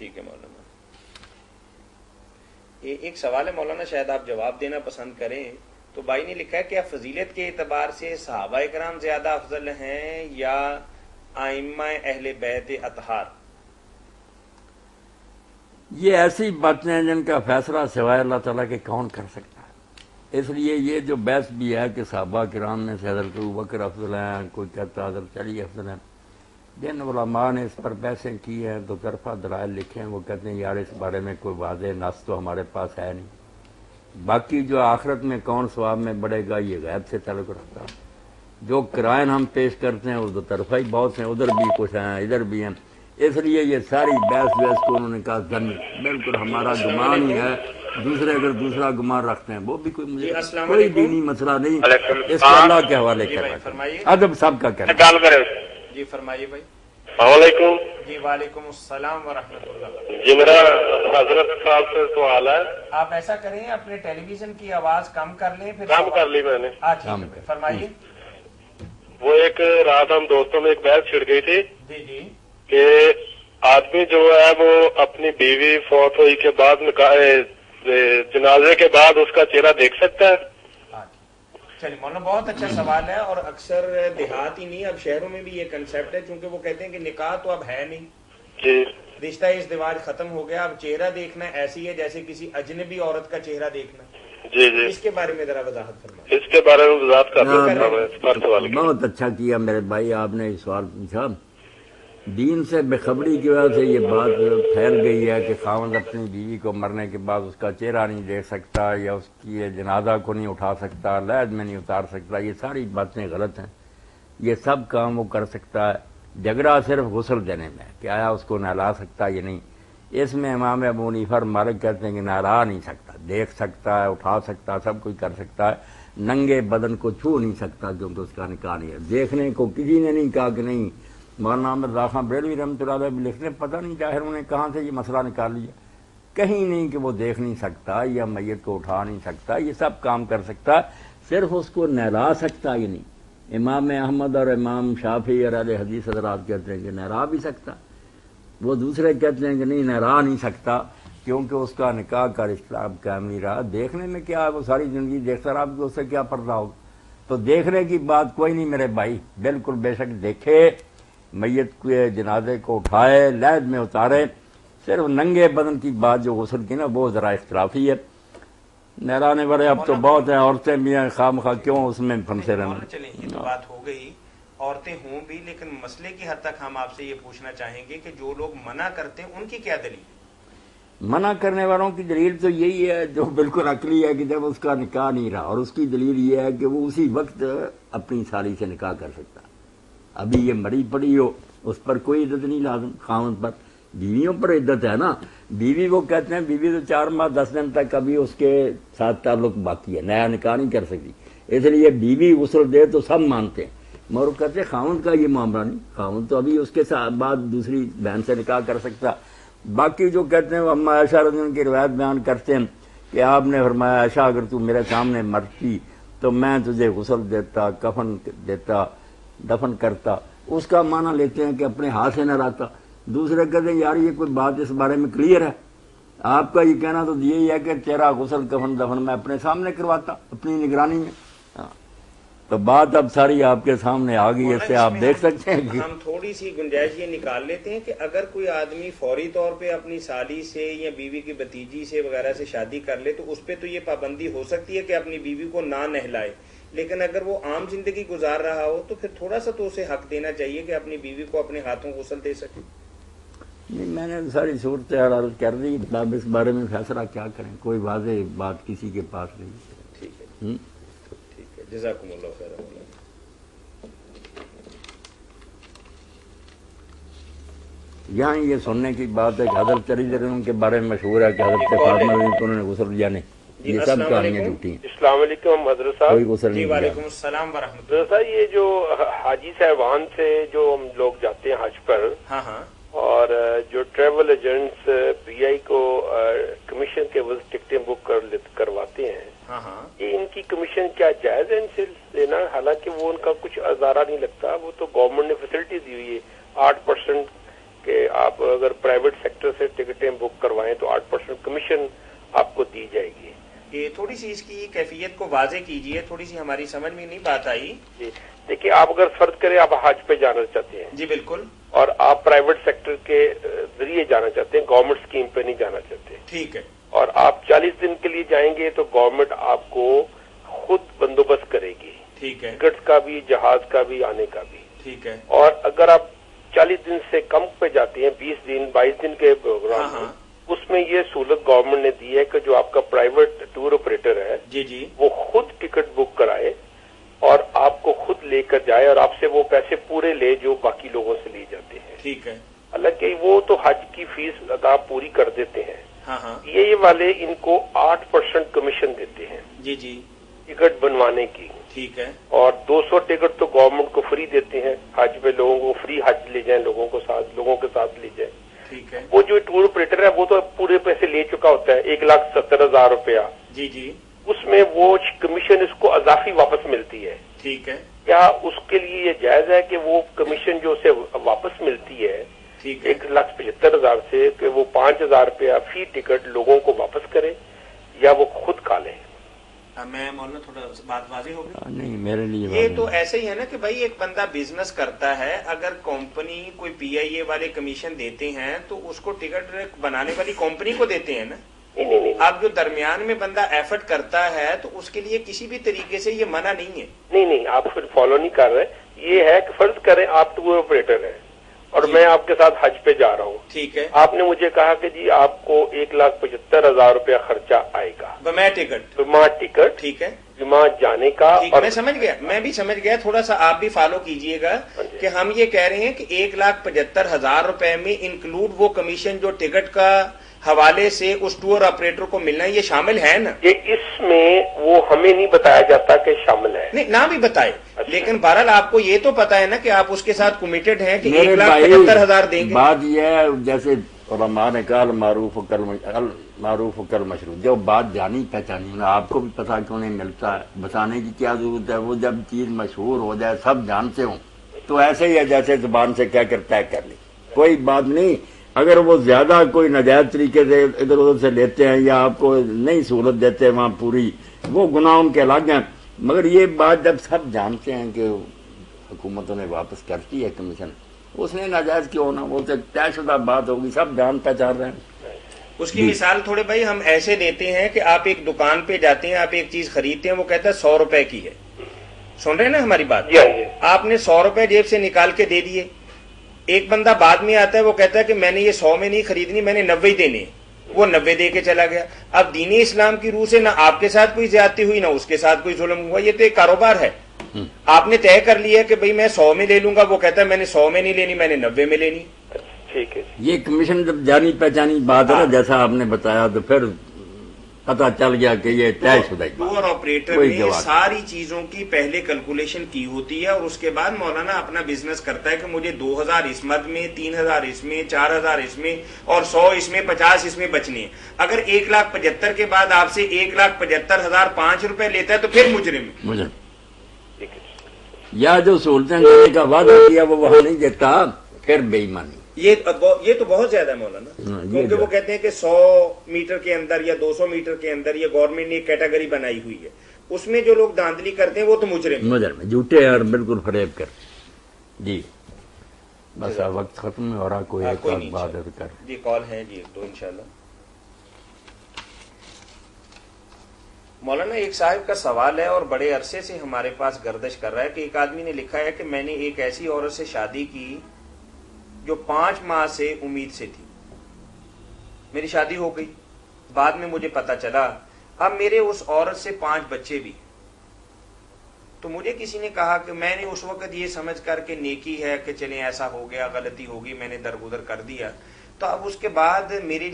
ٹھیک ہے مولانا. ایک سوال ہے مولانا، شاید آپ جواب دینا پسند کریں. تو بھائی نے لکھا ہے کہ فضیلت کے اعتبار سے صحابہ کرام زیادہ افضل ہیں یا ائمہ اہل بیت اطہار؟ یہ ایسی باتیں ہیں جن کا فیصلہ سوائے اللہ تعالیٰ کے کون کر سکتا ہے. اس لیے یہ جو بحث بھی ہے کہ صحابہ کرام میں سے حضرت ابوبکر افضل ہیں، کوئی کہتا حضرت علی افضل ہیں، جن علماء نے اس پر بحثیں کی ہیں، دو طرفہ دلائل لکھے ہیں، وہ کہتے ہیں یار اس بارے میں کوئی واضح نص تو ہمارے پاس ہے نہیں. باقی جو آخرت میں کون ثواب میں بڑھے گا یہ غیب سے تعلق رکھتا ہے. جو قرائن ہم پیش کرتے ہیں وہ دو طرفہ ہی بہت ہیں، ادھر بھی کچھ ہیں ادھر بھی ہیں. اس لیے یہ ساری بحث کو انہوں نے کہا ظنی، بالکل ہمارا گمان ہی ہے. دوسرے اگر دوسرا گمان رکھتے ہیں وہ بھی کوئی کوئی دینی مسئلہ نہیں، اس کو اللہ کے حوالے کرنا. ادب سب کا کہنا. جی فرمائیے بھائی. السلام علیکم. جی وعلیکم السلام ورحمۃ اللہ. جی میرا حضرت صاحب سے سوال ہے. آپ ایسا کریں اپنے ٹیلی ویژن کی آواز کم کر لیں. پھر کم کر لی میں نے. فرمائیے. وہ ایک رات ہم دوستوں میں ایک بحث چھڑ گئی تھی. جی جی. کہ آدمی جو ہے وہ اپنی بیوی فوت ہوئی کے بعد جنازے کے بعد اس کا چہرہ دیکھ سکتا ہے؟ چلیے مولانا بہت اچھا سوال ہے، اور اکثر دیہات ہی نہیں اب شہروں میں بھی یہ کنسیپٹ ہے، چونکہ وہ کہتے ہیں کہ نکاح تو اب ہے نہیں جی، رشتہ ازدواج ختم ہو گیا، اب چہرہ دیکھنا ایسی ہے جیسے کسی اجنبی عورت کا چہرہ دیکھنا. جی جی، اس کے بارے میں ذرا وضاحت فرمائیں. اس کے بارے میں وضاحت کرنا. بہت اچھا کیا میرے بھائی آپ نے سوال پوچھا. دین سے بے خبری کی وجہ سے یہ بات پھیل گئی ہے کہ خاوند اپنی بیوی کو مرنے کے بعد اس کا چہرہ نہیں دیکھ سکتا، یا اس کی جنازہ کو نہیں اٹھا سکتا، لحد میں نہیں اتار سکتا. یہ ساری باتیں غلط ہیں. یہ سب کام وہ کر سکتا ہے. جھگڑا صرف غسل دینے میں کہ آیا اس کو نہلا سکتا یہ نہیں. اس میں امام ابو حنیفہ مالک کہتے ہیں کہ نہلا نہیں سکتا، دیکھ سکتا ہے، اٹھا سکتا، سب کچھ کر سکتا ہے. ننگے بدن کو چھو نہیں سکتا کیونکہ اس کا نکاح نہیں ہے. دیکھنے کو کسی نے نہیں کہا کہ نہیں. مولانا احمد رضا خان بریلوی رحمۃ اللہ علیہ لکھتے پتہ نہیں ظاہر انہوں نے کہاں سے یہ مسئلہ نکال لیا. کہیں نہیں کہ وہ دیکھ نہیں سکتا یا میت کو اٹھا نہیں سکتا. یہ سب کام کر سکتا، صرف اس کو نہلا سکتا یہ نہیں. امام احمد اور امام شافعی اور اہل حدیث حضرات کہتے ہیں کہ نہلا بھی سکتا. وہ دوسرے کہتے ہیں کہ نہیں نہلا نہیں سکتا کیونکہ اس کا نکاح کا رشتہ اب قائم نہیں رہا. دیکھنے میں کیا ہے، وہ ساری زندگی دیکھتا رہا، اس سے کیا پردہ ہوگا. تو دیکھنے کی بات کوئی نہیں میرے بھائی. بالکل بے شک دیکھے، میت کے جنازے کو اٹھائے، لحد میں اتارے. صرف ننگے بدن کی بات جو غسل کی نا وہ ذرا اختلافی ہے. نہلانے والے اب تو بہت ہیں، عورتیں بھی ہیں، خواہ مخواہ کیوں اس میں پھنسے رہنا. چلیں یہ تو بات ہو گئی، عورتیں ہوں بھی، لیکن مسئلے کی حد تک ہم آپ سے یہ پوچھنا چاہیں گے کہ جو لوگ منع کرتے ہیں ان کی کیا دلیل؟ منع کرنے والوں کی دلیل تو یہی ہے جو بالکل عقلی ہے کہ جب اس کا نکاح نہیں رہا، اور اس کی دلیل یہ ہے کہ وہ اسی وقت اپنی سالی سے نکاح کر سکتا. ابھی یہ مری پڑی ہو اس پر کوئی عدت نہیں لازم. خاوند پر، بیویوں پر عدت ہے نا. بیوی وہ کہتے ہیں بیوی تو 4 ماہ 10 دن تک ابھی اس کے ساتھ تعلق باقی ہے، نیا نکاح نہیں کر سکتی. اس لیے بیوی غسل دے تو سب مانتے ہیں، مگر وہ کہتے ہیں خاوند کا یہ معاملہ نہیں. خاوند تو ابھی اس کے ساتھ بعد دوسری بہن سے نکاح کر سکتا. باقی جو کہتے ہیں وہ اما عائشہ رضی اللہ عنہا کی روایت بیان کرتے ہیں کہ آپ نے فرمایا عائشہ اگر تو میرے سامنے مرتی تو میں تجھے غسل دیتا، کفن دیتا، دفن کرتا. اس کا معنی لیتے ہیں کہ اپنے ہاتھ سے نہ رہتا. دوسرے کہتے ہیں یار یہ کوئی بات اس بارے میں کلیئر ہے. آپ کا یہ کہنا تو یہی ہے کہ چہرہ غسل کفن دفن میں اپنے سامنے کرواتا اپنی نگرانی میں. تو بات اب ساری آپ کے سامنے آ گئی، اس سے آپ دیکھ سکتے ہیں کہ ہم تھوڑی سی گنجائش یہ نکال لیتے ہیں کہ اگر کوئی آدمی فوری طور پہ اپنی سالی سے یا بیوی کی بھتیجی سے وغیرہ سے شادی کر لے تو اس پہ تو یہ پابندی ہو سکتی ہے کہ اپنی بیوی کو نہ نہلائے. لیکن اگر وہ عام زندگی گزار رہا ہو تو پھر تھوڑا سا تو اسے حق دینا چاہیے کہ اپنی بیوی کو اپنے ہاتھوں غسل دے سکے. نہیں، میں نے ساری صورتحال عرض کر دی. اب اس بارے میں فیصلہ کیا کریں، کوئی واضح بات کسی کے پاس نہیں. ٹھیک ہے، ٹھیک ہے، جزاکم اللہ خیر. یہاں یہ سننے کی بات ہے کہ حضرت علی رضی اللہ عنہ کے بارے میں مشہور ہے کہ حضرت فاطمہ رضی اللہ عنہا کو انہوں نے غسل دیا نہیں. یہ سب کہانیاں جھوٹی ہیں. السلام علیکم حضرت صاحب. کوئی غسل نہیں دیا. وعلیکم السلام ورحمۃ حضرت صاحب یہ جو حاجی صاحبان سے جو ہم لوگ جاتے ہیں حج پر، ہاں ہاں، اور جو ٹریول ایجنٹس پی آئی کو کمیشن کے ٹکٹیں بک کرواتے ہیں، ہاں ہاں، یہ ان کی کمیشن کیا جائز ہے ان سے لینا؟ حالانکہ وہ ان کا کچھ ادارہ نہیں لگتا، وہ تو گورنمنٹ نے فیسلٹی دی ہوئی ہے 8% کہ آپ اگر پرائیویٹ سیکٹر سے ٹکٹیں بک کروائیں تو 8% کمیشن آپ کو دی جائے گی. یہ تھوڑی سی اس کی کیفیت کو واضح کیجئے، تھوڑی سی ہماری سمجھ میں نہیں بات آئی. جی دیکھیے، آپ اگر فرض کریں آپ حج پہ جانا چاہتے ہیں. جی بالکل. اور آپ پرائیویٹ سیکٹر کے ذریعے جانا چاہتے ہیں، گورنمنٹ اسکیم پہ نہیں جانا چاہتے. ٹھیک ہے. اور آپ 40 دن کے لیے جائیں گے تو گورنمنٹ آپ کو خود بندوبست کرے گی. ٹھیک ہے. ٹکٹ کا بھی، جہاز کا بھی، آنے کا بھی. ٹھیک ہے. اور اگر آپ 40 دن سے کم پہ جاتے ہیں، 20 دن 22 دن کے پروگرام میں، اس میں یہ سہولت گورنمنٹ نے دی ہے کہ جو آپ کا پرائیویٹ ٹور آپریٹر ہے جی جی وہ خود ٹکٹ بک کرائے اور آپ کو خود لے کر جائے اور آپ سے وہ پیسے پورے لے جو باقی لوگوں سے لیے جاتے ہیں. ٹھیک ہے. حالانکہ وہ تو حج کی فیس ادا پوری کر دیتے ہیں. ہاں ہاں. یہ والے ان کو 8% کمیشن دیتے ہیں جی جی ٹکٹ بنوانے کی. ٹھیک ہے. اور 200 ٹکٹ تو گورنمنٹ کو فری دیتے ہیں. حج پہ لوگوں کو فری حج لے جائیں، لوگوں کے ساتھ لے جائیں. ٹھیک ہے. وہ جو ٹور آپریٹر ہے وہ تو پورے پیسے لے چکا ہوتا ہے، 1,70,000 روپیہ. جی جی. اس میں وہ کمیشن اس کو اضافی واپس ملتی ہے. ٹھیک ہے. کیا اس کے لیے یہ جائز ہے کہ وہ کمیشن جو اسے واپس ملتی ہے 1,75,000 سے، کہ وہ 5,000 روپیہ فی ٹکٹ لوگوں کو واپس کرے یا وہ خود کھا لے؟ میں مولانا تھوڑا بات واضح ہوگی. نہیں میرے لیے یہ تو ایسے ہی ہے نا کہ بھائی ایک بندہ بزنس کرتا ہے، اگر کمپنی کوئی پی آئی اے والے کمیشن دیتے ہیں تو اس کو ٹکٹ بنانے والی کمپنی کو دیتے ہیں نا. نہیں. اب جو درمیان میں بندہ ایفرٹ کرتا ہے تو اس کے لیے کسی بھی طریقے سے یہ منع نہیں ہے. نہیں آپ پھر فالو نہیں کر رہے. یہ ہے کہ فرض کریں آپ ٹور آپریٹر ہیں اور میں آپ کے ساتھ حج پہ جا رہا ہوں. ٹھیک ہے. آپ نے مجھے کہا کہ جی آپ کو 1,75,000 روپیہ خرچہ آئے گا بما ٹکٹ. ٹھیک ہے. جمع جانے کا. اور میں بھی سمجھ گیا. تھوڑا سا آپ بھی فالو کیجئے گا کہ ہم یہ کہہ رہے ہیں کہ 1,75,000 روپے میں انکلوڈ وہ کمیشن جو ٹکٹ کا حوالے سے اس ٹور آپریٹر کو ملنا ہے، یہ شامل ہے نا. یہ اس میں وہ ہمیں نہیں بتایا جاتا کہ شامل ہے. نہیں نہ بھی بتائے. لیکن بہرحال آپ کو یہ تو پتا ہے نا کہ آپ اس کے ساتھ کمیٹڈ ہیں کہ 1,75,000 دیں گے. بات یہ ہے جیسے علماء نے کہا معروف کل مشروع، جو بات جانی پہچانی نا، آپ کو بھی پتا کیوں نہیں ملتا ہے، بتانے کی کیا ضرورت ہے. وہ جب چیز مشہور ہو جائے، سب جانتے ہوں، تو ایسے ہی ہے جیسے زبان سے کیا کرتا ہے کر لی، کوئی بات نہیں. اگر وہ زیادہ کوئی ناجائز طریقے سے ادھر ادھر سے لیتے ہیں یا آپ کو نہیں سہولت دیتے وہاں پوری، وہ گناہوں کے الگ ہیں. مگر یہ بات جب سب جانتے ہیں کہ حکومتوں نے واپس کرتی ہے کمیشن، اس نے ناجائز کیوں ہونا، وہ تو طے شدہ بات ہوگی، سب جان پہچان رہے ہیں. اس کی مثال تھوڑے بھائی ہم ایسے دیتے ہیں کہ آپ ایک دکان پہ جاتے ہیں، آپ ایک چیز خریدتے ہیں، وہ کہتا ہے 100 روپے کی ہے. سن رہے ہیں نا ہماری بات؟ آپ نے 100 روپے جیب سے نکال کے دے دیے. ایک بندہ بعد میں آتا ہے، وہ کہتا ہے کہ میں نے یہ 100 میں نہیں خریدنی، میں نے 90 دینے. وہ 90 دے کے چلا گیا. اب دین اسلام کی روح سے نہ آپ کے ساتھ کوئی زیادتی ہوئی، نہ اس کے ساتھ کوئی ظلم ہوا. یہ تو ایک کاروبار ہے. آپ نے طے کر لیا کہ بھائی میں 100 میں لے لوں گا، وہ کہتا ہے میں نے 100 میں نہیں لینی، میں نے 90 میں لینی. ٹھیک ہے. یہ کمیشن جب جانی پہچانی بات ہے نا، جیسا آپ نے بتایا، تو پھر پتا چل گیا کہ یہ طے شدہ ٹور آپریٹر نے ساری چیزوں کی پہلے کیلکولیشن کی ہوتی ہے اور اس کے بعد مولانا اپنا بزنس کرتا ہے کہ مجھے 2,000 اس مد میں، 3,000 اس میں، 4,000 اس میں اور 100 اس میں، 50 اس میں بچنے ہیں. اگر 1,75,000 کے بعد آپ سے 1,75,005 روپے لیتا ہے تو پھر مجرم. یا جو سہولتیں دینے کا وعدہ کیا وہ وہاں نہیں دیتا، پھر بے ایمانی. یہ تو بہت زیادہ ہے مولانا، کیونکہ وہ کہتے ہیں کہ 100 میٹر کے اندر یا 200 میٹر کے اندر یہ گورنمنٹ نے ایک کیٹیگری بنائی ہوئی ہے، اس میں جو لوگ دھاندلی کرتے ہیں وہ تو مجرم جھوٹے اور بالکل فریب کر. جی بس وقت ختم ہو رہا، کوئی ایک بات کر. جی کال ہے جی ایک دو انشاءاللہ. مولانا ایک صاحب کا سوال ہے اور بڑے عرصے سے ہمارے پاس گردش کر رہا ہے کہ ایک آدمی نے لکھا ہے کہ میں نے ایک ایسی عورت سے شادی کی جو 5 ماہ سے امید سے تھی. میری شادی ہو گئی، بعد میں مجھے پتا چلا اب میرے اس عورت سے 5 بچے بھی. تو مجھے کسی نے کہا کہ میں نے اس وقت یہ سمجھ کر کہ نیکی ہے کہ چلیں ایسا ہو گیا، غلطی ہوگی، میں نے درگزر کر دیا. تو اب اس کے بعد میرے